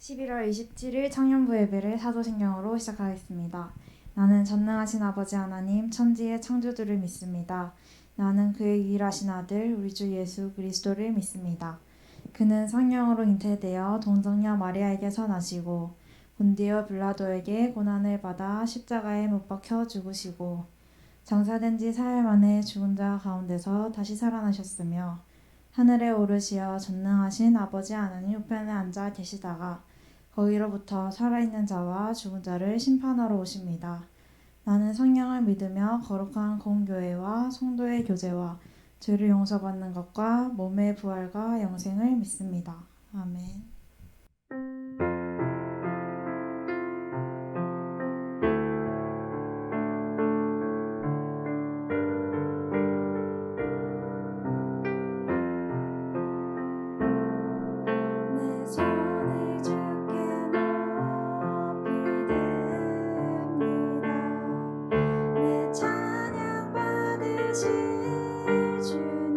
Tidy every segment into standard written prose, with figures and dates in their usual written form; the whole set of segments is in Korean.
11월 27일 청년부 예배를 사도신경으로 시작하겠습니다. 나는 전능하신 아버지 하나님 천지의 창조주를 믿습니다. 나는 그의 유일하신 아들 우리 주 예수 그리스도를 믿습니다. 그는 성령으로 잉태되어 동정녀 마리아에게서 나시고 본디오 빌라도에게 고난을 받아 십자가에 못 박혀 죽으시고 장사된 지 사흘 만에 죽은 자 가운데서 다시 살아나셨으며 하늘에 오르시어 전능하신 아버지 하나님 우편에 앉아 계시다가 거기로부터 살아있는 자와 죽은 자를 심판하러 오십니다. 나는 성령을 믿으며 거룩한 공교회와 성도의 교제와 죄를 용서받는 것과 몸의 부활과 영생을 믿습니다. 아멘. 내 손을 주께 높이 듭니다. 내 찬양 받으실 주님,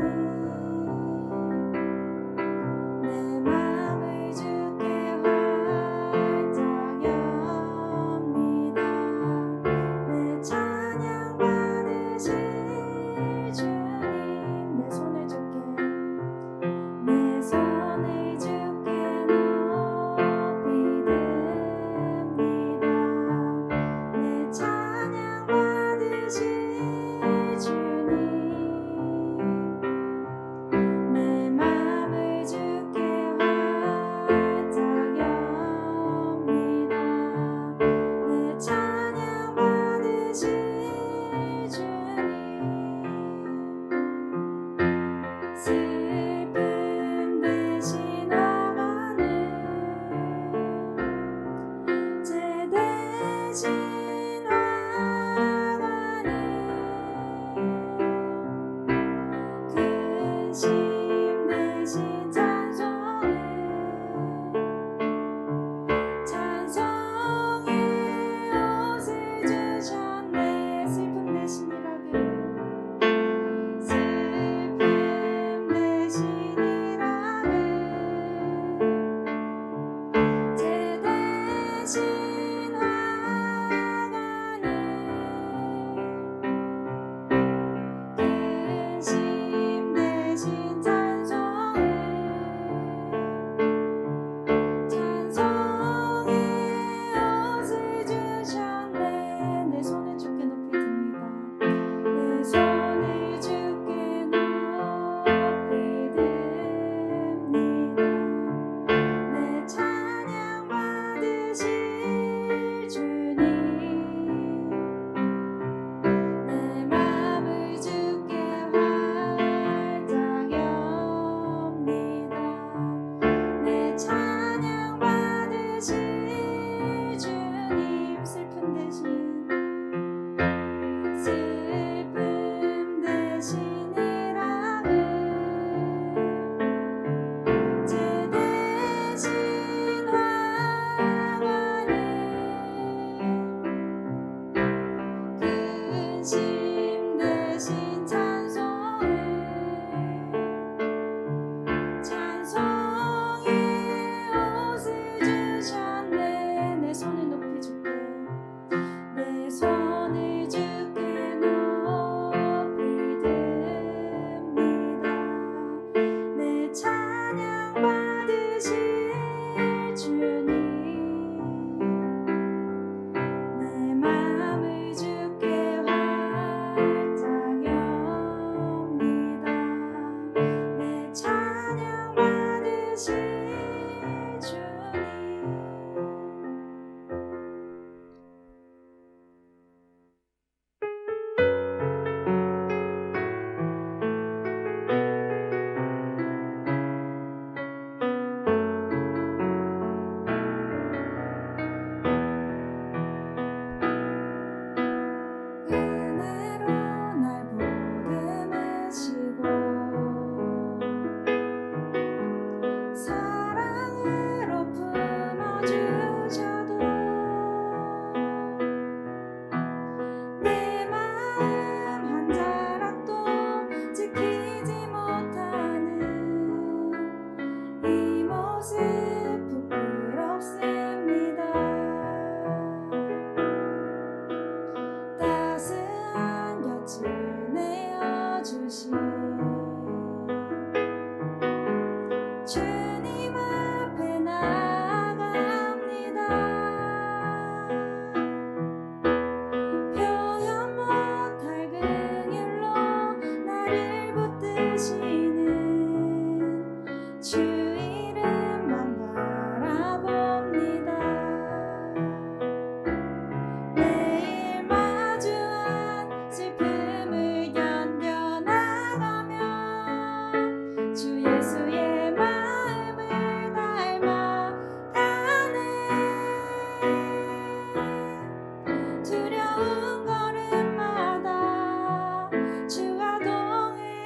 내 맘을 주께 활짝 엽니다. 내 찬양 받으실 주님, 내 손을 주께 내 손을 주께 높이 듭니다. 내 찬양 받으실 주님, 내 맘을 주께 활짝 엽니다. 내 찬양 받으실 주님, 슬픔 대신 나가는 죄 대신 화가는 근심 대신 찬송의 옷을 주셨네. 슬픔 대신 일하게 슬픔 주신 주님 앞에 나아갑니다. 표현 못할 그 일로 나를 붙드시는 주 이름만 바라봅니다. 매일 마주한 슬픔을 견뎌나가며 주 예수의 마음을 닮아가네. 두려운 걸음마다 주와 동행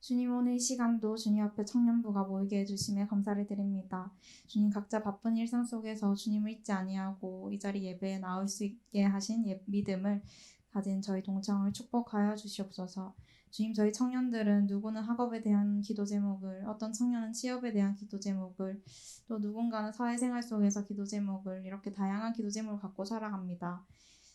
주님, 오늘 이 시간도 주님 앞에 청년부가 모이게 해주심에 감사를 드립니다. 주님, 각자 바쁜 일상 속에서 주님을 잊지 아니하고 이 자리 예배에 나올 수 있게 하신 믿음을 가진 저희 동창을 축복하여 주시옵소서. 주님, 저희 청년들은 누구는 학업에 대한 기도 제목을, 어떤 청년은 취업에 대한 기도 제목을, 또 누군가는 사회생활 속에서 기도 제목을, 이렇게 다양한 기도 제목을 갖고 살아갑니다.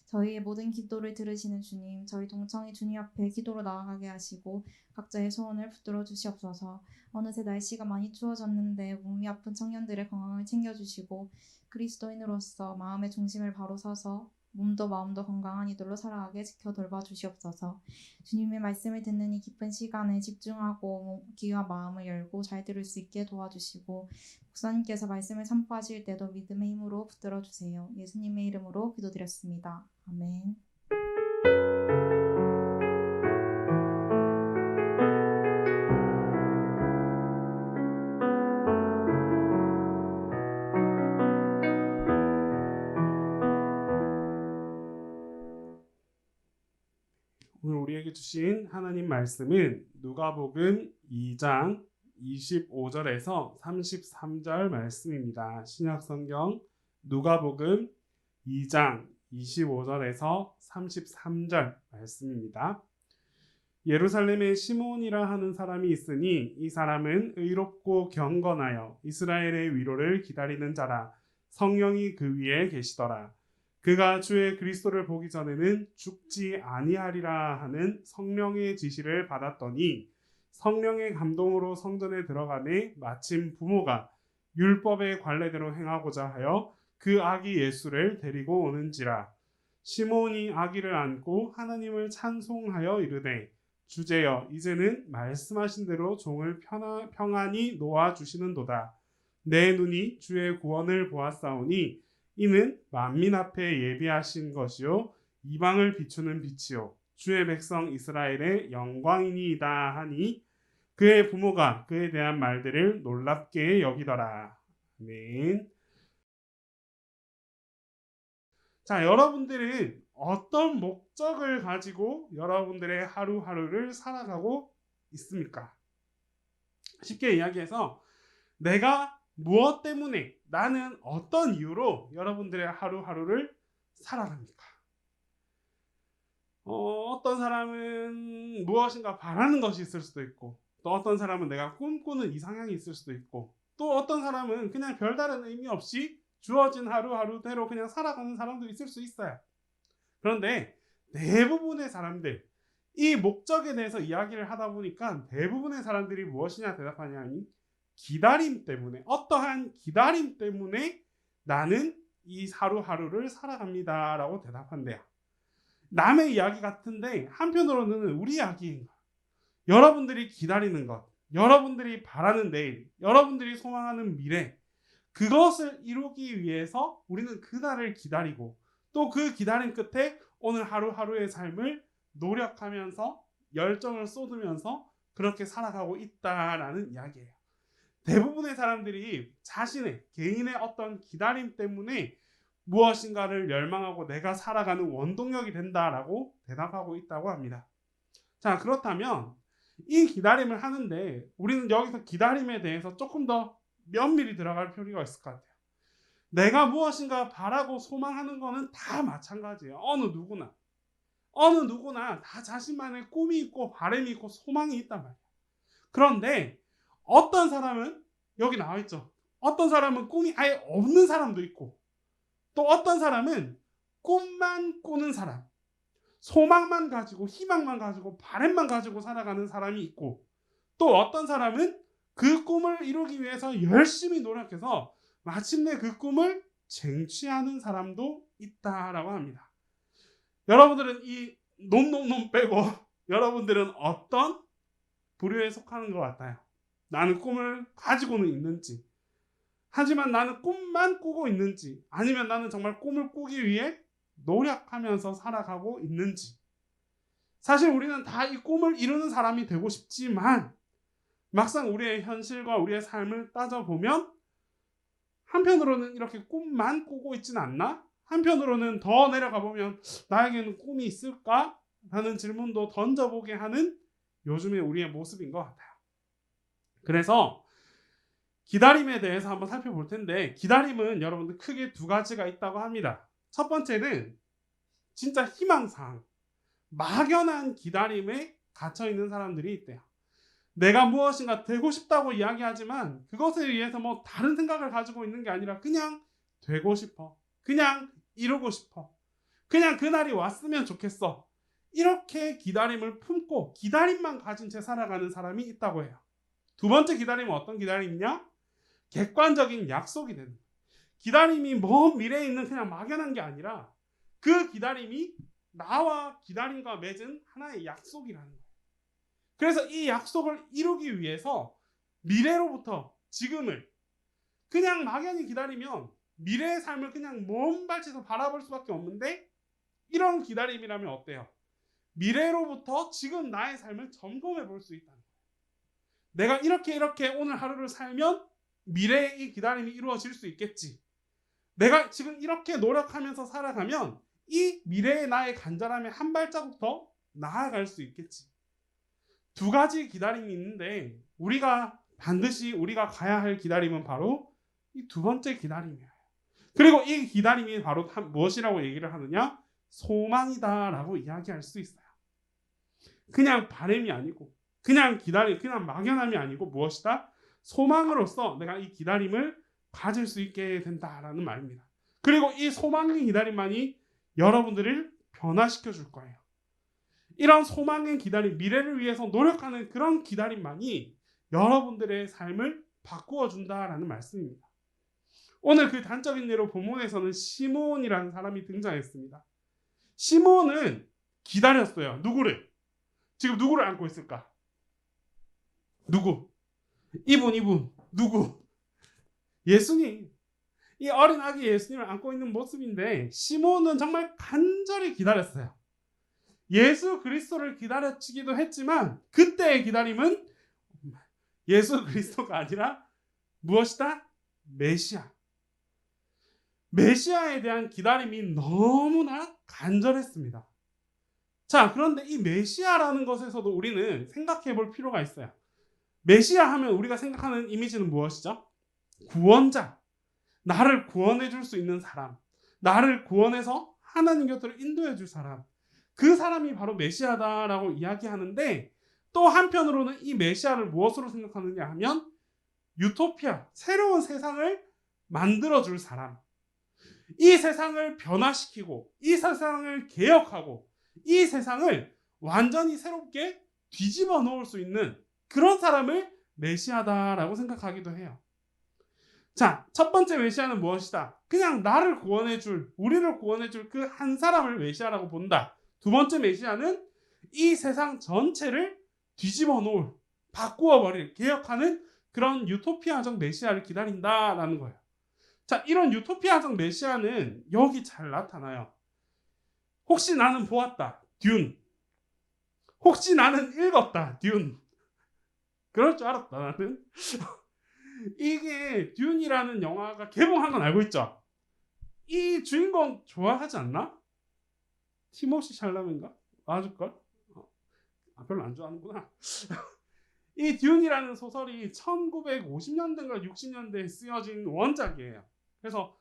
저희의 모든 기도를 들으시는 주님, 저희 동청이 주님 앞에 기도로 나아가게 하시고 각자의 소원을 붙들어 주시옵소서. 어느새 날씨가 많이 추워졌는데 몸이 아픈 청년들의 건강을 챙겨주시고 그리스도인으로서 마음의 중심을 바로 서서 몸도 마음도 건강한 이들로 살아가게 지켜 돌봐 주시옵소서. 주님의 말씀을 듣는 이 기쁜 시간에 집중하고 귀와 마음을 열고 잘 들을 수 있게 도와주시고 목사님께서 말씀을 선포하실 때도 믿음의 힘으로 붙들어 주세요. 예수님의 이름으로 기도드렸습니다. 아멘. 오늘 우리에게 주신 하나님 말씀은 누가복음 2장 25절에서 33절 말씀입니다. 신약성경 누가복음 2장 25절에서 33절 말씀입니다. 예루살렘에 시몬이라 하는 사람이 있으니 이 사람은 의롭고 경건하여 이스라엘의 위로를 기다리는 자라. 성령이 그 위에 계시더라. 그가 주의 그리스도를 보기 전에는 죽지 아니하리라 하는 성령의 지시를 받았더니 성령의 감동으로 성전에 들어가매 마침 부모가 율법의 관례대로 행하고자 하여 그 아기 예수를 데리고 오는지라. 시몬이 아기를 안고 하나님을 찬송하여 이르되 주제여 이제는 말씀하신 대로 종을 평안히 놓아주시는도다. 내 눈이 주의 구원을 보았사오니 이는 만민 앞에 예비하신 것이요 이방을 비추는 빛이요 주의 백성 이스라엘의 영광이니이다 하니 그의 부모가 그에 대한 말들을 놀랍게 여기더라. 아멘. 자, 여러분들은 어떤 목적을 가지고 여러분들의 하루하루를 살아가고 있습니까? 쉽게 이야기해서 내가 무엇 때문에, 나는 어떤 이유로 여러분들의 하루하루를 살아갑니까? 어떤 사람은 무엇인가 바라는 것이 있을 수도 있고, 또 어떤 사람은 내가 꿈꾸는 이상향이 있을 수도 있고, 또 어떤 사람은 그냥 별다른 의미 없이 주어진 하루하루대로 그냥 살아가는 사람도 있을 수 있어요. 그런데 대부분의 사람들, 이 목적에 대해서 이야기를 하다 보니까 대부분의 사람들이 무엇이냐 대답하냐니 기다림 때문에, 어떠한 기다림 때문에 나는 이 하루하루를 살아갑니다 라고 대답한대요. 남의 이야기 같은데 한편으로는 우리 이야기인 거예요. 여러분들이 기다리는 것, 여러분들이 바라는 내일, 여러분들이 소망하는 미래, 그것을 이루기 위해서 우리는 그날을 기다리고 또 그 기다림 끝에 오늘 하루하루의 삶을 노력하면서 열정을 쏟으면서 그렇게 살아가고 있다라는 이야기예요. 대부분의 사람들이 자신의 개인의 어떤 기다림 때문에 무엇인가를 열망하고 내가 살아가는 원동력이 된다라고 대답하고 있다고 합니다. 자, 그렇다면 이 기다림을 하는데 우리는 여기서 기다림에 대해서 조금 더 면밀히 들어갈 필요가 있을 것 같아요. 내가 무엇인가 바라고 소망하는 거는 다 마찬가지예요. 어느 누구나 다 자신만의 꿈이 있고 바람이 있고 소망이 있단 말이에요. 그런데 어떤 사람은 여기 나와 있죠. 어떤 사람은 꿈이 아예 없는 사람도 있고, 또 어떤 사람은 꿈만 꾸는 사람, 소망만 가지고 희망만 가지고 바람만 가지고 살아가는 사람이 있고, 또 어떤 사람은 그 꿈을 이루기 위해서 열심히 노력해서 마침내 그 꿈을 쟁취하는 사람도 있다라고 합니다. 여러분들은 이 놈 빼고 여러분들은 어떤 부류에 속하는 것 같아요? 나는 꿈을 가지고는 있는지, 하지만 나는 꿈만 꾸고 있는지, 아니면 나는 정말 꿈을 꾸기 위해 노력하면서 살아가고 있는지. 사실 우리는 다 이 꿈을 이루는 사람이 되고 싶지만 막상 우리의 현실과 우리의 삶을 따져보면 한편으로는 이렇게 꿈만 꾸고 있지는 않나? 한편으로는 더 내려가 보면 나에게는 꿈이 있을까? 라는 질문도 던져보게 하는 요즘에 우리의 모습인 것 같아요. 그래서 기다림에 대해서 한번 살펴볼 텐데, 기다림은 여러분들 크게 두 가지가 있다고 합니다. 첫 번째는 진짜 희망사항, 막연한 기다림에 갇혀 있는 사람들이 있대요. 내가 무엇인가 되고 싶다고 이야기하지만 그것에 의해서 뭐 다른 생각을 가지고 있는 게 아니라 그냥 되고 싶어, 그냥 이루고 싶어, 그냥 그날이 왔으면 좋겠어, 이렇게 기다림을 품고 기다림만 가진 채 살아가는 사람이 있다고 해요. 두 번째 기다림은 어떤 기다림이냐? 객관적인 약속이 되는 거예요. 기다림이 먼 미래에 있는 그냥 막연한 게 아니라 그 기다림이 나와 기다림과 맺은 하나의 약속이라는 거예요. 그래서 이 약속을 이루기 위해서 미래로부터 지금을 그냥 막연히 기다리면 미래의 삶을 그냥 먼 발치에서 바라볼 수밖에 없는데, 이런 기다림이라면 어때요? 미래로부터 지금 나의 삶을 점검해 볼 수 있다는 거예요. 내가 이렇게 오늘 하루를 살면 미래에 이 기다림이 이루어질 수 있겠지. 내가 지금 이렇게 노력하면서 살아가면 이 미래의 나의 간절함에 한 발자국 더 나아갈 수 있겠지. 두 가지 기다림이 있는데 반드시 우리가 가야 할 기다림은 바로 이 두 번째 기다림이에요. 그리고 이 기다림이 바로 무엇이라고 얘기를 하느냐? 소망이다라고 이야기할 수 있어요. 그냥 바람이 아니고 그냥 기다림, 그냥 막연함이 아니고 무엇이다? 소망으로서 내가 이 기다림을 가질 수 있게 된다라는 말입니다. 그리고 이 소망의 기다림만이 여러분들을 변화시켜 줄 거예요. 이런 소망의 기다림, 미래를 위해서 노력하는 그런 기다림만이 여러분들의 삶을 바꾸어 준다라는 말씀입니다. 오늘 그 단적인 예로 본문에서는 시몬이라는 사람이 등장했습니다. 시몬은 기다렸어요. 누구를? 지금 누구를 안고 있을까? 누구? 이분 누구? 예수님. 이 어린 아기 예수님을 안고 있는 모습인데, 시몬은 정말 간절히 기다렸어요. 예수 그리스도를 기다렸기도 했지만 그때의 기다림은 예수 그리스도가 아니라 무엇이다? 메시아. 메시아에 대한 기다림이 너무나 간절했습니다. 자, 그런데 이 메시아라는 것에서도 우리는 생각해 볼 필요가 있어요. 메시아 하면 우리가 생각하는 이미지는 무엇이죠? 구원자. 나를 구원해 줄 수 있는 사람. 나를 구원해서 하나님 곁으로 인도해 줄 사람. 그 사람이 바로 메시아다라고 이야기하는데, 또 한편으로는 이 메시아를 무엇으로 생각하느냐 하면 유토피아, 새로운 세상을 만들어줄 사람, 이 세상을 변화시키고 이 세상을 개혁하고 이 세상을 완전히 새롭게 뒤집어 놓을 수 있는 그런 사람을 메시아다라고 생각하기도 해요. 자, 첫 번째 메시아는 무엇이다? 그냥 나를 구원해줄, 우리를 구원해줄 그 한 사람을 메시아라고 본다. 두 번째 메시아는 이 세상 전체를 뒤집어 놓을, 바꾸어 버릴, 개혁하는 그런 유토피아적 메시아를 기다린다라는 거예요. 자, 이런 유토피아적 메시아는 여기 잘 나타나요. 혹시 나는 보았다. 듄. 혹시 나는 읽었다. 듄. 그럴 줄 알았다, 나는. 이게 듄이라는 영화가 개봉한 건 알고 있죠? 이 주인공 좋아하지 않나? 티모시 샬라메인가? 맞을걸? 별로 안 좋아하는구나. 이 듄이라는 소설이 1950년대인가 60년대에 쓰여진 원작이에요. 그래서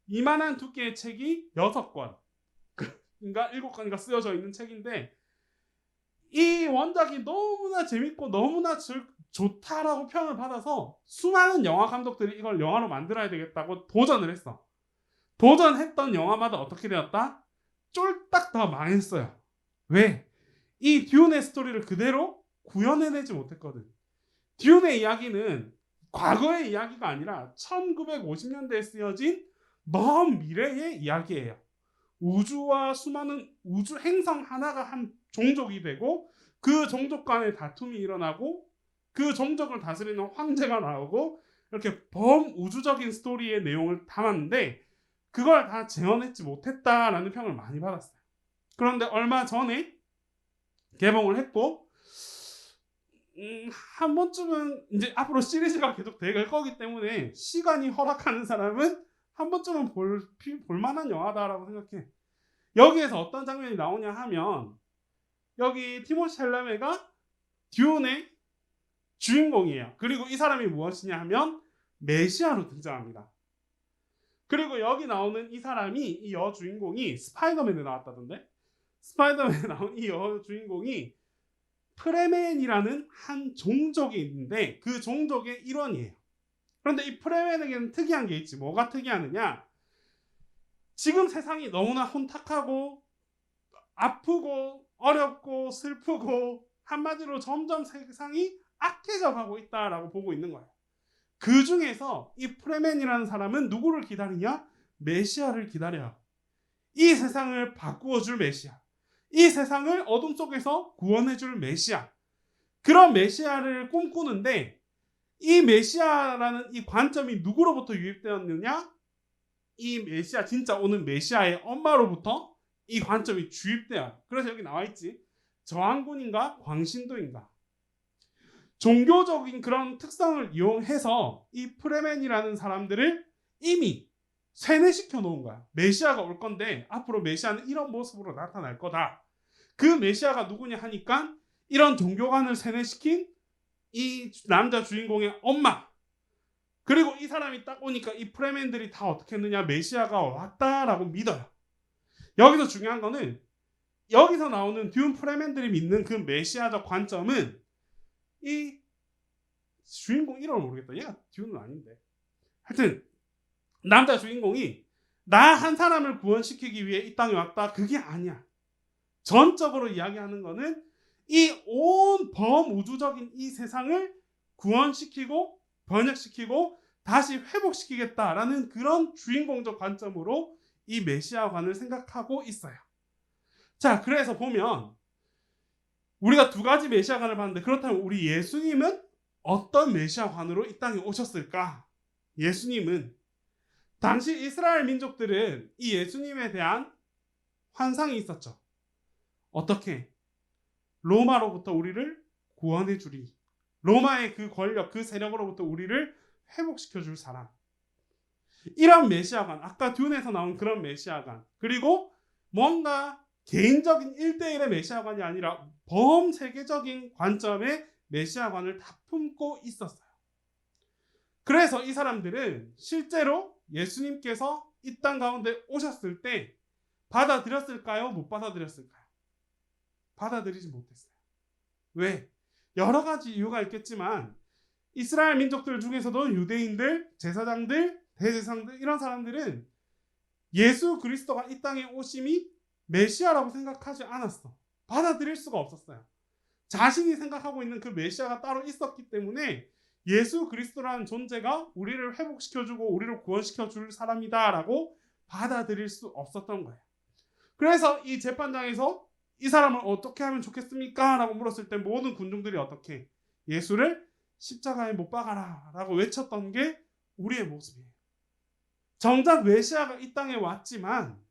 이만한 두께의 책이 6권인가 7권인가 쓰여져 있는 책인데, 이 원작이 너무나 재밌고 너무나 좋다라고 평을 받아서 수많은 영화 감독들이 이걸 영화로 만들어야 되겠다고 도전을 했어. 도전했던 영화마다 어떻게 되었다? 쫄딱 다 망했어요. 왜? 이 듄의 스토리를 그대로 구현해내지 못했거든. 듄의 이야기는 과거의 이야기가 아니라 1950년대에 쓰여진 먼 미래의 이야기예요. 우주와 수많은 우주 행성 하나가 한 종족이 되고, 그 종족 간의 다툼이 일어나고, 그 종족을 다스리는 황제가 나오고, 이렇게 범우주적인 스토리의 내용을 담았는데 그걸 다 재현했지 못했다라는 평을 많이 받았어요. 그런데 얼마 전에 개봉을 했고, 한 번쯤은 이제 앞으로 시리즈가 계속 될 거기 때문에 시간이 허락하는 사람은 한 번쯤은 볼 만한 영화다라고 생각해. 여기에서 어떤 장면이 나오냐 하면, 여기 티모시 샬라메가 듀온의 주인공이에요. 그리고 이 사람이 무엇이냐 하면 메시아로 등장합니다. 그리고 여기 나오는 이 사람이, 이 여주인공이 스파이더맨에 나왔다던데, 스파이더맨에 나온 이 여주인공이 프레맨이라는 한 종족이 있는데 그 종족의 일원이에요. 그런데 이 프레맨에게는 특이한 게 있지. 뭐가 특이하느냐? 지금 세상이 너무나 혼탁하고 아프고 어렵고 슬프고 한마디로 점점 세상이 악해져 가고 있다라고 보고 있는 거예요. 그 중에서 이 프레맨이라는 사람은 누구를 기다리냐? 메시아를 기다려요. 이 세상을 바꾸어 줄 메시아, 이 세상을 어둠 속에서 구원해 줄 메시아, 그런 메시아를 꿈꾸는데 이 메시아라는 이 관점이 누구로부터 유입되었느냐? 이 메시아, 진짜 오는 메시아의 엄마로부터 이 관점이 주입돼요. 그래서 여기 나와 있지. 저항군인가 광신도인가. 종교적인 그런 특성을 이용해서 이 프레맨이라는 사람들을 이미 세뇌시켜 놓은 거야. 메시아가 올 건데 앞으로 메시아는 이런 모습으로 나타날 거다. 그 메시아가 누구냐 하니까 이런 종교관을 세뇌시킨 이 남자 주인공의 엄마. 그리고 이 사람이 딱 오니까 이 프레맨들이 다 어떻게 했느냐? 메시아가 왔다라고 믿어요. 여기서 중요한 거는 여기서 나오는 듀온 프레맨들이 믿는 그 메시아적 관점은 이 주인공 이름을 모르겠다. 얘가 듀온은 아닌데. 하여튼 남자 주인공이 나 한 사람을 구원시키기 위해 이 땅에 왔다. 그게 아니야. 전적으로 이야기하는 거는 이 온 범우주적인 이 세상을 구원시키고 번역시키고 다시 회복시키겠다라는 그런 주인공적 관점으로 이 메시아관을 생각하고 있어요. 자, 그래서 보면 우리가 두 가지 메시아관을 봤는데 그렇다면 우리 예수님은 어떤 메시아관으로 이 땅에 오셨을까? 예수님은 당시 이스라엘 민족들은 이 예수님에 대한 환상이 있었죠. 어떻게? 로마로부터 우리를 구원해 주리. 로마의 그 권력, 그 세력으로부터 우리를 회복시켜 줄 사람. 이런 메시아관, 아까 듀온에서 나온 그런 메시아관, 그리고 뭔가 개인적인 1대1의 메시아관이 아니라 범세계적인 관점의 메시아관을 다 품고 있었어요. 그래서 이 사람들은 실제로 예수님께서 이 땅 가운데 오셨을 때 받아들였을까요? 못 받아들였을까요? 받아들이지 못했어요. 왜? 여러 가지 이유가 있겠지만 이스라엘 민족들 중에서도 유대인들, 제사장들, 대제사장들 이런 사람들은 예수 그리스도가 이 땅에 오심이 메시아라고 생각하지 않았어. 받아들일 수가 없었어요. 자신이 생각하고 있는 그 메시아가 따로 있었기 때문에 예수 그리스도라는 존재가 우리를 회복시켜주고 우리를 구원시켜줄 사람이다라고 받아들일 수 없었던 거예요. 그래서 이 재판장에서 이 사람을 어떻게 하면 좋겠습니까? 라고 물었을 때 모든 군중들이 어떻게? 예수를 십자가에 못 박아라 라고 외쳤던 게 우리의 모습이에요. 정작 메시아가 이 땅에 왔지만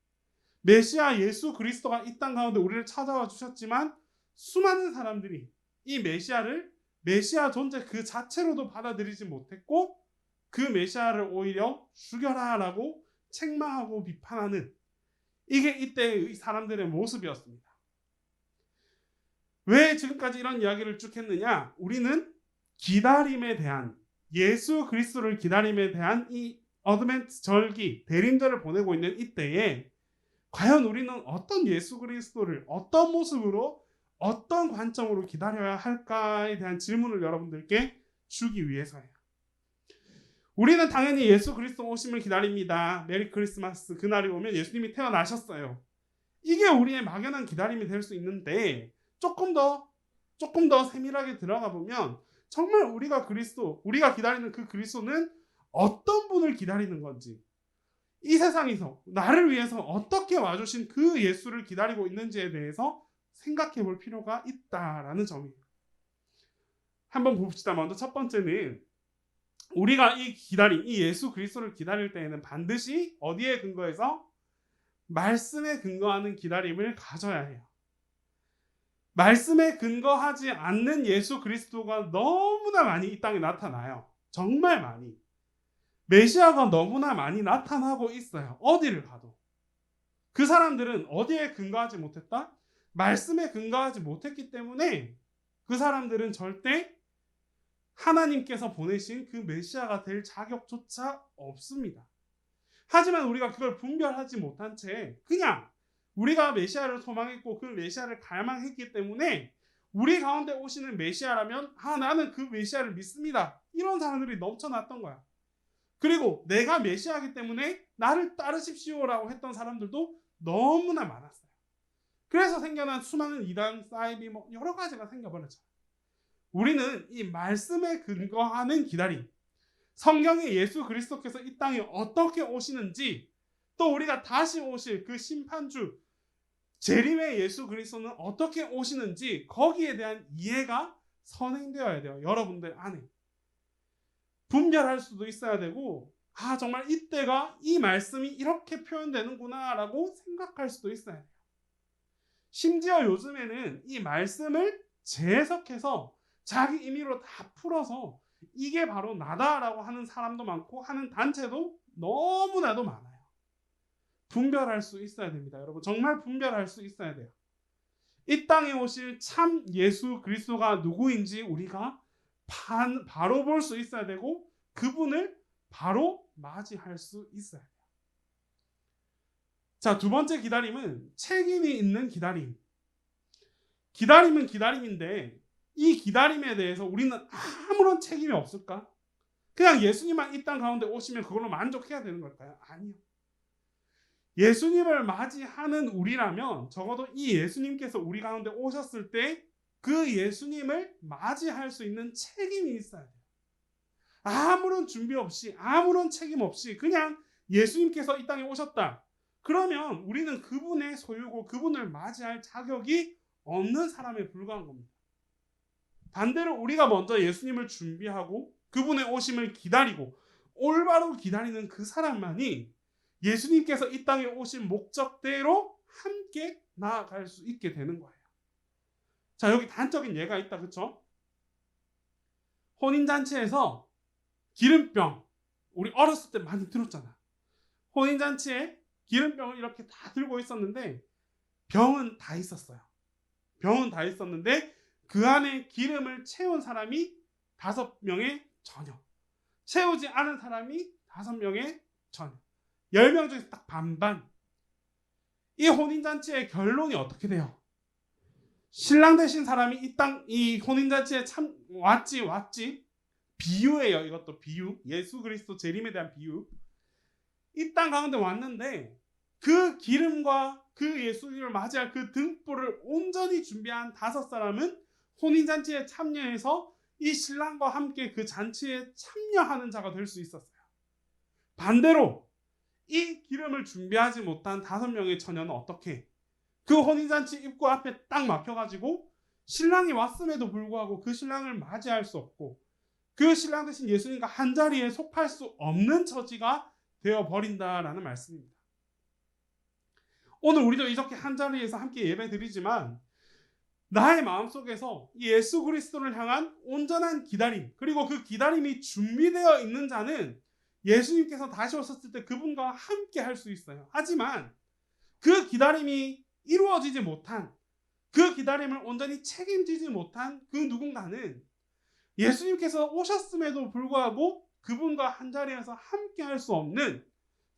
메시아 예수 그리스도가 이 땅 가운데 우리를 찾아와 주셨지만 수많은 사람들이 이 메시아를 메시아 존재 그 자체로도 받아들이지 못했고 그 메시아를 오히려 죽여라 라고 책망하고 비판하는 이게 이때의 사람들의 모습이었습니다. 왜 지금까지 이런 이야기를 쭉 했느냐? 우리는 기다림에 대한 예수 그리스도를 기다림에 대한 이 어드벤트 절기 대림절을 보내고 있는 이때에 과연 우리는 어떤 예수 그리스도를 어떤 모습으로 어떤 관점으로 기다려야 할까에 대한 질문을 여러분들께 주기 위해서예요. 우리는 당연히 예수 그리스도 오심을 기다립니다. 메리 크리스마스 그날이 오면 예수님이 태어나셨어요. 이게 우리의 막연한 기다림이 될 수 있는데 조금 더 세밀하게 들어가 보면 정말 우리가 기다리는 그 그리스도는 어떤 분을 기다리는 건지, 이 세상에서 나를 위해서 어떻게 와주신 그 예수를 기다리고 있는지에 대해서 생각해 볼 필요가 있다라는 점이에요. 한번 봅시다. 먼저 첫 번째는 우리가 이 예수 그리스도를 기다릴 때에는 반드시 어디에 근거해서? 말씀에 근거하는 기다림을 가져야 해요. 말씀에 근거하지 않는 예수 그리스도가 너무나 많이 이 땅에 나타나요. 정말 많이. 메시아가 너무나 많이 나타나고 있어요. 어디를 가도. 그 사람들은 어디에 근거하지 못했다? 말씀에 근거하지 못했기 때문에 그 사람들은 절대 하나님께서 보내신 그 메시아가 될 자격조차 없습니다. 하지만 우리가 그걸 분별하지 못한 채 그냥 우리가 메시아를 소망했고 그 메시아를 갈망했기 때문에 우리 가운데 오시는 메시아라면 나는 그 메시아를 믿습니다. 이런 사람들이 넘쳐났던 거야. 그리고 내가 메시아이기 때문에 나를 따르십시오라고 했던 사람들도 너무나 많았어요. 그래서 생겨난 수많은 이단, 사이비 여러 가지가 생겨버렸죠. 우리는 이 말씀에 근거하는 기다림, 성경에 예수 그리스도께서 이 땅에 어떻게 오시는지, 또 우리가 다시 오실 그 심판주 재림의 예수 그리스도는 어떻게 오시는지 거기에 대한 이해가 선행되어야 돼요. 여러분들 안에 분별할 수도 있어야 되고, 정말 이때가 이 말씀이 이렇게 표현되는구나 라고 생각할 수도 있어야 돼요. 심지어 요즘에는 이 말씀을 재해석해서 자기 임의로 다 풀어서 이게 바로 나다라고 하는 사람도 많고 하는 단체도 너무나도 많아요. 분별할 수 있어야 됩니다. 여러분, 정말 분별할 수 있어야 돼요. 이 땅에 오실 참 예수 그리스도가 누구인지 우리가 바로 볼 수 있어야 되고 그분을 바로 맞이할 수 있어야 돼요. 자, 두 번째 기다림은 책임이 있는 기다림. 기다림은 기다림인데 이 기다림에 대해서 우리는 아무런 책임이 없을까? 그냥 예수님만 이 땅 가운데 오시면 그걸로 만족해야 되는 걸까요? 아니요. 예수님을 맞이하는 우리라면 적어도 이 예수님께서 우리 가운데 오셨을 때 그 예수님을 맞이할 수 있는 책임이 있어야 돼요. 아무런 준비 없이 아무런 책임 없이 그냥 예수님께서 이 땅에 오셨다. 그러면 우리는 그분의 소유고 그분을 맞이할 자격이 없는 사람에 불과한 겁니다. 반대로 우리가 먼저 예수님을 준비하고 그분의 오심을 기다리고 올바로 기다리는 그 사람만이 예수님께서 이 땅에 오신 목적대로 함께 나아갈 수 있게 되는 거예요. 자, 여기 단적인 예가 있다, 그렇죠? 혼인잔치에서 기름병, 우리 어렸을 때 많이 들었잖아. 혼인잔치에 기름병을 이렇게 다 들고 있었는데 병은 다 있었어요. 병은 다 있었는데 그 안에 기름을 채운 사람이 5명의 처녀, 채우지 않은 사람이 5명의 처녀, 10명 중에서 딱 반반. 이 혼인잔치의 결론이 어떻게 돼요? 신랑 되신 사람이 이 혼인잔치에 참 왔지. 비유예요. 이것도 비유. 예수 그리스도 재림에 대한 비유. 이 땅 가운데 왔는데 그 기름과 그 예수님을 맞이할 그 등불을 온전히 준비한 5사람은 혼인잔치에 참여해서 이 신랑과 함께 그 잔치에 참여하는 자가 될 수 있었어요. 반대로 이 기름을 준비하지 못한 5명의 처녀는 어떻게? 그 혼인잔치 입구 앞에 딱 막혀가지고 신랑이 왔음에도 불구하고 그 신랑을 맞이할 수 없고 그 신랑 대신 예수님과 한자리에 속할 수 없는 처지가 되어버린다라는 말씀입니다. 오늘 우리도 이렇게 한자리에서 함께 예배드리지만 나의 마음속에서 예수 그리스도를 향한 온전한 기다림, 그리고 그 기다림이 준비되어 있는 자는 예수님께서 다시 오셨을 때 그분과 함께 할 수 있어요. 하지만 그 기다림이 이루어지지 못한, 그 기다림을 온전히 책임지지 못한 그 누군가는 예수님께서 오셨음에도 불구하고 그분과 한자리에서 함께 할 수 없는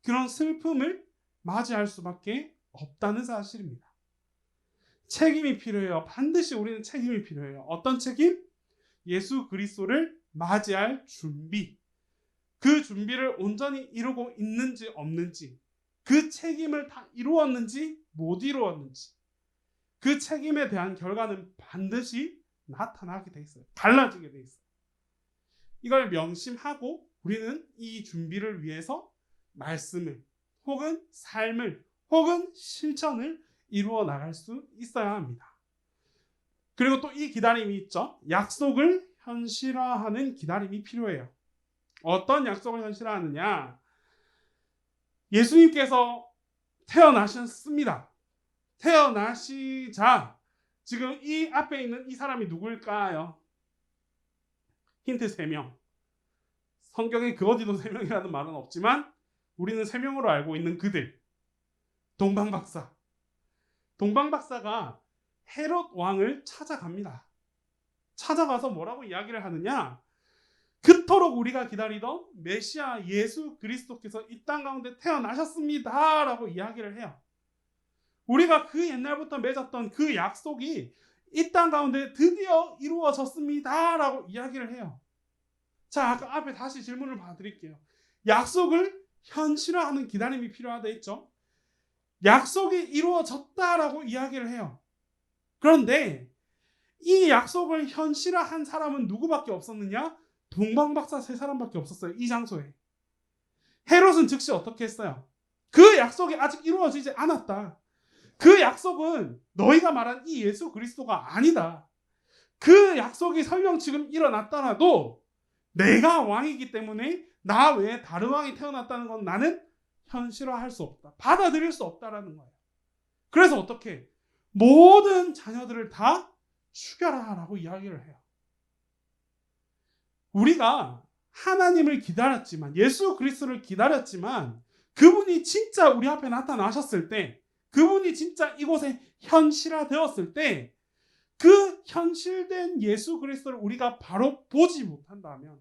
그런 슬픔을 맞이할 수밖에 없다는 사실입니다. 책임이 필요해요. 반드시 우리는 책임이 필요해요. 어떤 책임? 예수 그리스도를 맞이할 준비. 그 준비를 온전히 이루고 있는지 없는지, 그 책임을 다 이루었는지 못 이루었는지, 그 책임에 대한 결과는 반드시 나타나게 돼 있어요. 달라지게 돼 있어요. 이걸 명심하고 우리는 이 준비를 위해서 말씀을 혹은 삶을 혹은 실천을 이루어 나갈 수 있어야 합니다. 그리고 또 이 기다림이 있죠. 약속을 현실화하는 기다림이 필요해요. 어떤 약속을 현실화하느냐? 예수님께서 태어나셨습니다. 태어나시자 지금 이 앞에 있는 이 사람이 누구일까요? 힌트 3명. 성경에 그 어디도 3명이라는 말은 없지만 우리는 3명으로 알고 있는 그들. 동방박사. 동방박사가 헤롯 왕을 찾아갑니다. 찾아가서 뭐라고 이야기를 하느냐? 그토록 우리가 기다리던 메시아 예수 그리스도께서 이 땅 가운데 태어나셨습니다 라고 이야기를 해요. 우리가 그 옛날부터 맺었던 그 약속이 이 땅 가운데 드디어 이루어졌습니다 라고 이야기를 해요. 자, 아까 앞에 다시 질문을 봐드릴게요. 약속을 현실화하는 기다림이 필요하다 했죠. 약속이 이루어졌다라고 이야기를 해요. 그런데 이 약속을 현실화한 사람은 누구밖에 없었느냐? 동방박사 세 사람밖에 없었어요. 이 장소에. 헤롯은 즉시 어떻게 했어요? 그 약속이 아직 이루어지지 않았다. 그 약속은 너희가 말한 이 예수 그리스도가 아니다. 그 약속이 설령 지금 일어났더라도 내가 왕이기 때문에 나 외에 다른 왕이 태어났다는 건 나는 현실화할 수 없다. 받아들일 수 없다라는 거예요. 그래서 어떻게? 모든 자녀들을 다 죽여라라고 이야기를 해요. 우리가 하나님을 기다렸지만, 예수 그리스도를 기다렸지만, 그분이 진짜 우리 앞에 나타나셨을 때, 그분이 진짜 이곳에 현실화되었을 때, 그 현실된 예수 그리스도를 우리가 바로 보지 못한다면,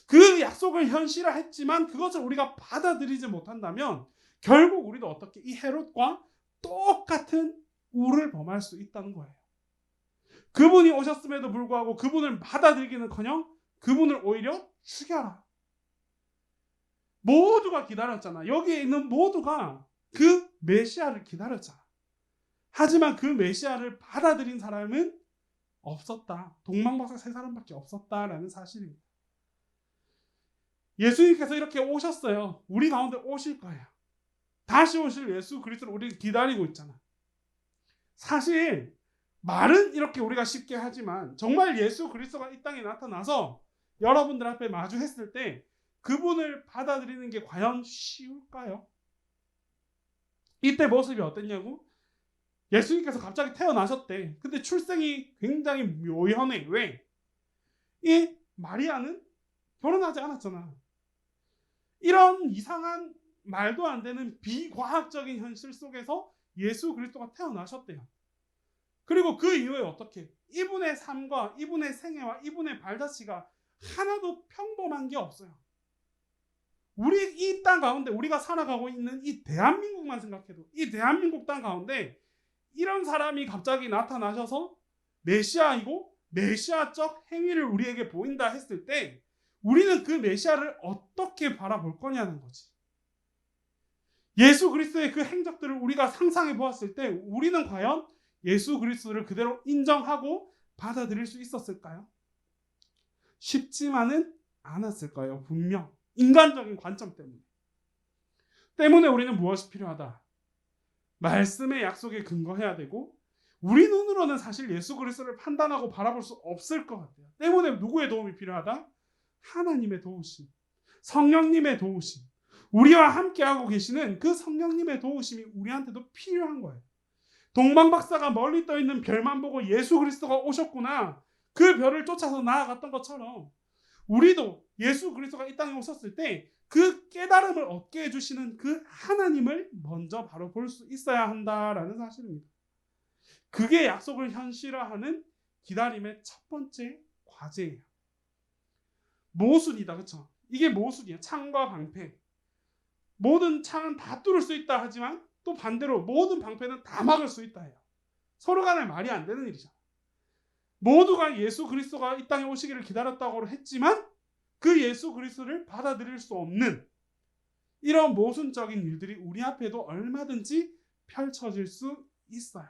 그 약속을 현실화했지만 그것을 우리가 받아들이지 못한다면 결국 우리도 어떻게 이 헤롯과 똑같은 우를 범할 수 있다는 거예요. 그분이 오셨음에도 불구하고 그분을 받아들이기는커녕 그분을 오히려 죽여라. 모두가 기다렸잖아. 여기에 있는 모두가 그 메시아를 기다렸잖아. 하지만 그 메시아를 받아들인 사람은 없었다. 동방박사 세 사람밖에 없었다라는 사실입니다. 예수님께서 이렇게 오셨어요. 우리 가운데 오실 거예요. 다시 오실 예수 그리스도를 우리가 기다리고 있잖아. 사실 말은 이렇게 우리가 쉽게 하지만 정말 예수 그리스도가 이 땅에 나타나서 여러분들 앞에 마주했을 때 그분을 받아들이는 게 과연 쉬울까요? 이때 모습이 어땠냐고? 예수님께서 갑자기 태어나셨대. 근데 출생이 굉장히 묘연해. 왜? 이 마리아는 결혼하지 않았잖아. 이런 이상한 말도 안 되는 비과학적인 현실 속에서 예수 그리스도가 태어나셨대요. 그리고 그 이후에 어떻게? 이분의 삶과 이분의 생애와 이분의 발자취가 하나도 평범한 게 없어요. 우리 이 땅 가운데 우리가 살아가고 있는 이 대한민국만 생각해도 이 대한민국 땅 가운데 이런 사람이 갑자기 나타나셔서 메시아이고 메시아적 행위를 우리에게 보인다 했을 때 우리는 그 메시아를 어떻게 바라볼 거냐는 거지. 예수 그리스도의 그 행적들을 우리가 상상해 보았을 때 우리는 과연 예수 그리스도를 그대로 인정하고 받아들일 수 있었을까요? 쉽지만은 않았을 거예요. 분명. 인간적인 관점 때문에 우리는 무엇이 필요하다? 말씀의 약속에 근거해야 되고 우리 눈으로는 사실 예수 그리스도를 판단하고 바라볼 수 없을 것 같아요. 때문에 누구의 도움이 필요하다? 하나님의 도우심, 성령님의 도우심, 우리와 함께하고 계시는 그 성령님의 도우심이 우리한테도 필요한 거예요. 동방박사가 멀리 떠있는 별만 보고 예수 그리스도가 오셨구나, 그 별을 쫓아서 나아갔던 것처럼 우리도 예수 그리스도가 이 땅에 오셨을 때 그 깨달음을 얻게 해주시는 그 하나님을 먼저 바로 볼 수 있어야 한다라는 사실입니다. 그게 약속을 현실화하는 기다림의 첫 번째 과제예요. 모순이다. 그렇죠? 이게 모순이야. 창과 방패. 모든 창은 다 뚫을 수 있다 하지만 또 반대로 모든 방패는 다 막을 수 있다 해요. 서로 간에 말이 안 되는 일이잖아. 모두가 예수 그리스도가 이 땅에 오시기를 기다렸다고 했지만 그 예수 그리스도를 받아들일 수 없는 이런 모순적인 일들이 우리 앞에도 얼마든지 펼쳐질 수 있어요.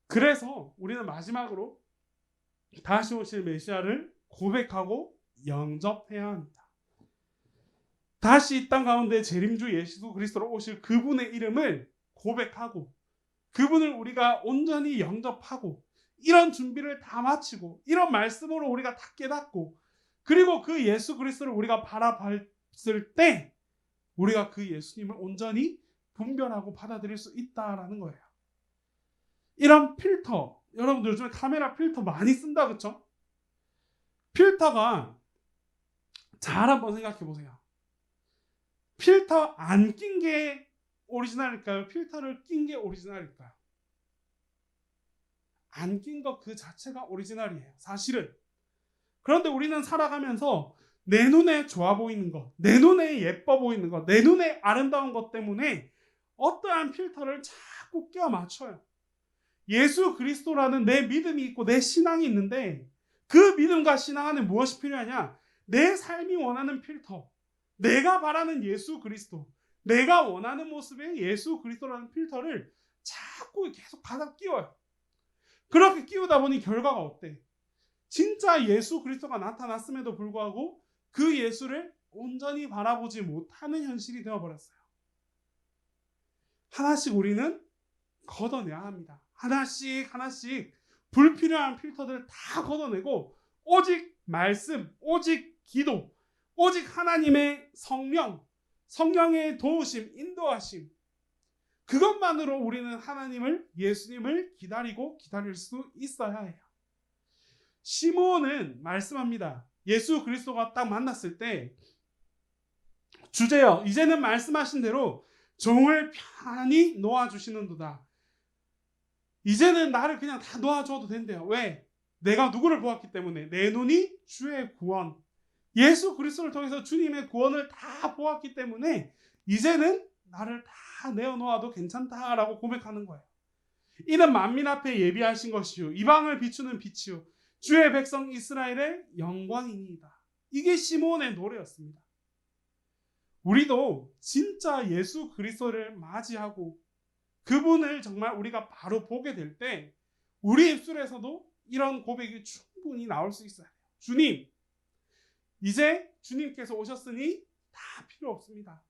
그래서 우리는 마지막으로 다시 오실 메시아를 고백하고 영접해야 합니다. 다시 이 땅 가운데 재림주 예수 그리스도로 오실 그분의 이름을 고백하고 그분을 우리가 온전히 영접하고 이런 준비를 다 마치고 이런 말씀으로 우리가 다 깨닫고 그리고 그 예수 그리스도를 우리가 바라봤을 때 우리가 그 예수님을 온전히 분별하고 받아들일 수 있다라는 거예요. 이런 필터, 여러분들 요즘에 카메라 필터 많이 쓴다, 그렇죠? 필터가 잘 한번 생각해 보세요. 필터 안 낀 게 오리지널일까요? 필터를 낀 게 오리지널일까요? 안 낀 것 그 자체가 오리지널이에요. 사실은. 그런데 우리는 살아가면서 내 눈에 좋아 보이는 것, 내 눈에 예뻐 보이는 것, 내 눈에 아름다운 것 때문에 어떠한 필터를 자꾸 끼워 맞춰요. 예수 그리스도라는 내 믿음이 있고 내 신앙이 있는데 그 믿음과 신앙 안에 무엇이 필요하냐? 내 삶이 원하는 필터, 내가 바라는 예수 그리스도, 내가 원하는 모습의 예수 그리스도라는 필터를 자꾸 계속 가다 끼워요. 그렇게 끼우다 보니 결과가 어때? 진짜 예수 그리스도가 나타났음에도 불구하고 그 예수를 온전히 바라보지 못하는 현실이 되어버렸어요. 하나씩 우리는 걷어내야 합니다. 하나씩 하나씩 불필요한 필터들을 다 걷어내고 오직 말씀, 오직 기도, 오직 하나님의 성령, 성령의 도우심, 인도하심, 그것만으로 우리는 하나님을, 예수님을 기다릴 수 있어야 해요. 시므온은 말씀합니다. 예수 그리스도가 딱 만났을 때 주제요, 이제는 말씀하신 대로 종을 편히 놓아주시는도다. 이제는 나를 그냥 다 놓아줘도 된대요. 왜? 내가 누구를 보았기 때문에. 내 눈이 주의 구원, 예수 그리스도를 통해서 주님의 구원을 다 보았기 때문에 이제는 나를 다 내어놓아도 괜찮다라고 고백하는 거예요. 이는 만민 앞에 예비하신 것이요 이방을 비추는 빛이요 주의 백성 이스라엘의 영광이니이다. 이게 시므온의 노래였습니다. 우리도 진짜 예수 그리스도를 맞이하고 그분을 정말 우리가 바로 보게 될 때 우리 입술에서도 이런 고백이 충분히 나올 수 있어요. 주님, 이제 주님께서 오셨으니 다 필요 없습니다.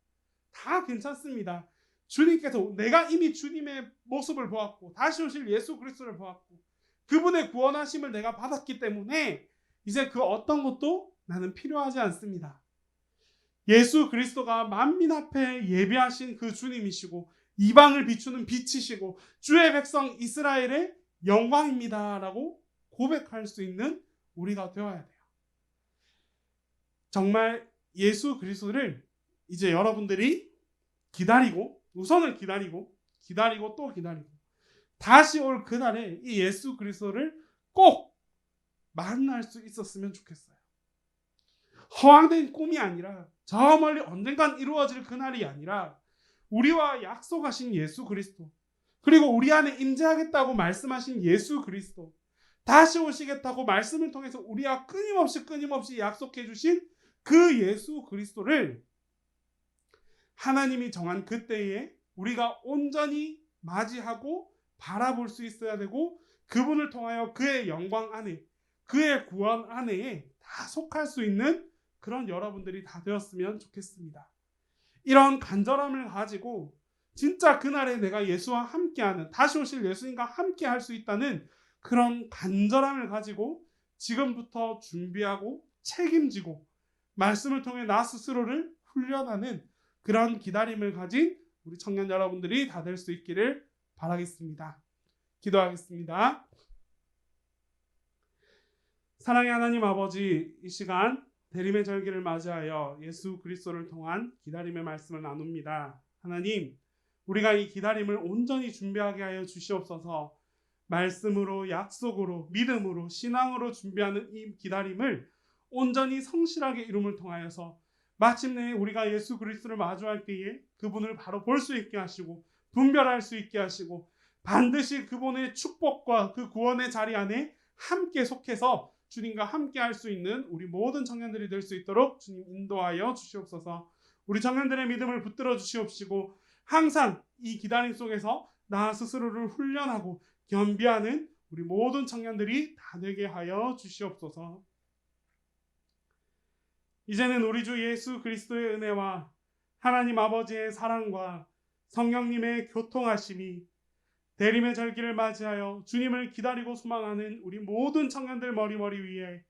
다 괜찮습니다. 주님께서, 내가 이미 주님의 모습을 보았고 다시 오실 예수 그리스도를 보았고 그분의 구원하심을 내가 받았기 때문에 이제 그 어떤 것도 나는 필요하지 않습니다. 예수 그리스도가 만민 앞에 예비하신 그 주님이시고 이방을 비추는 빛이시고 주의 백성 이스라엘의 영광입니다라고 고백할 수 있는 우리가 되어야 돼요. 정말 예수 그리스도를 이제 여러분들이 기다리고, 우선은 기다리고 또 기다리고 다시 올 그날에 이 예수 그리스도를 꼭 만날 수 있었으면 좋겠어요. 허황된 꿈이 아니라, 저 멀리 언젠간 이루어질 그날이 아니라 우리와 약속하신 예수 그리스도, 그리고 우리 안에 임재하겠다고 말씀하신 예수 그리스도, 다시 오시겠다고 말씀을 통해서 우리와 끊임없이 약속해 주신 그 예수 그리스도를 하나님이 정한 그때에 우리가 온전히 맞이하고 바라볼 수 있어야 되고, 그분을 통하여 그의 영광 안에, 그의 구원 안에 다 속할 수 있는 그런 여러분들이 다 되었으면 좋겠습니다. 이런 간절함을 가지고 진짜 그날에 내가 예수와 함께하는, 다시 오실 예수님과 함께 할 수 있다는 그런 간절함을 가지고 지금부터 준비하고 책임지고 말씀을 통해 나 스스로를 훈련하는 그런 기다림을 가진 우리 청년 여러분들이 다 될 수 있기를 바라겠습니다. 기도하겠습니다. 사랑의 하나님 아버지, 이 시간 대림의 절기를 맞이하여 예수 그리스도를 통한 기다림의 말씀을 나눕니다. 하나님, 우리가 이 기다림을 온전히 준비하게 하여 주시옵소서. 말씀으로, 약속으로, 믿음으로, 신앙으로 준비하는 이 기다림을 온전히 성실하게 이룸을 통하여서 마침내 우리가 예수 그리스도를 마주할 때에 그분을 바로 볼 수 있게 하시고 분별할 수 있게 하시고 반드시 그분의 축복과 그 구원의 자리 안에 함께 속해서 주님과 함께 할 수 있는 우리 모든 청년들이 될 수 있도록 주님 인도하여 주시옵소서. 우리 청년들의 믿음을 붙들어 주시옵시고 항상 이 기다림 속에서 나 스스로를 훈련하고 겸비하는 우리 모든 청년들이 다 되게 하여 주시옵소서. 이제는 우리 주 예수 그리스도의 은혜와 하나님 아버지의 사랑과 성령님의 교통하심이 대림의 절기를 맞이하여 주님을 기다리고 소망하는 우리 모든 청년들 머리 위에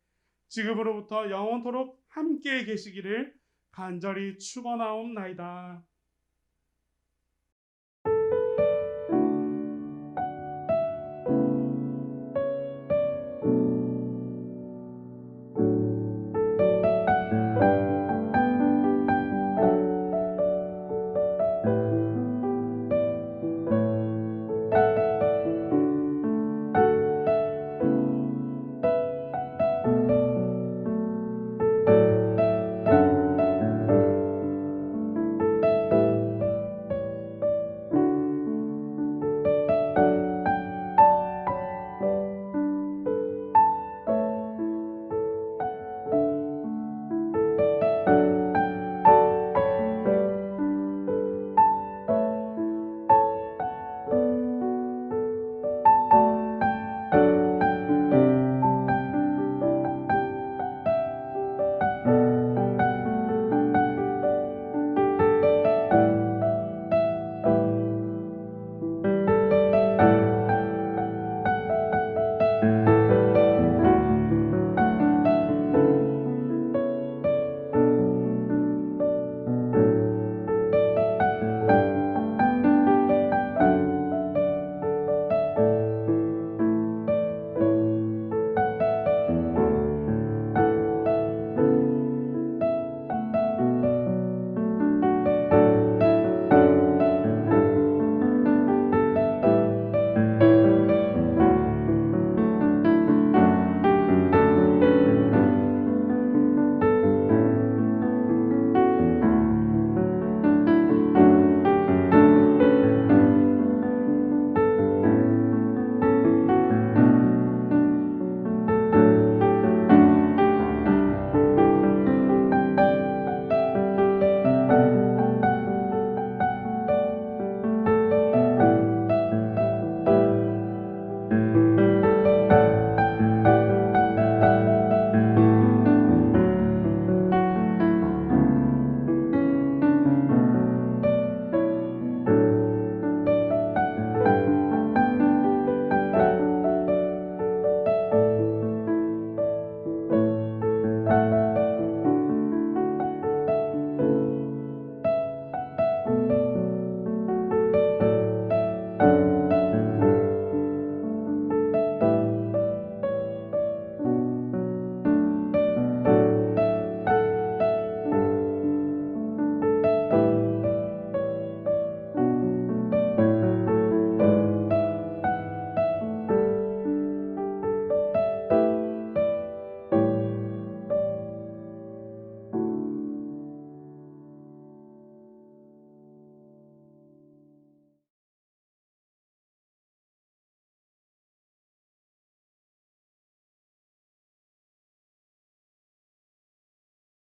지금으로부터 영원토록 함께 계시기를 간절히 축원하옵나이다.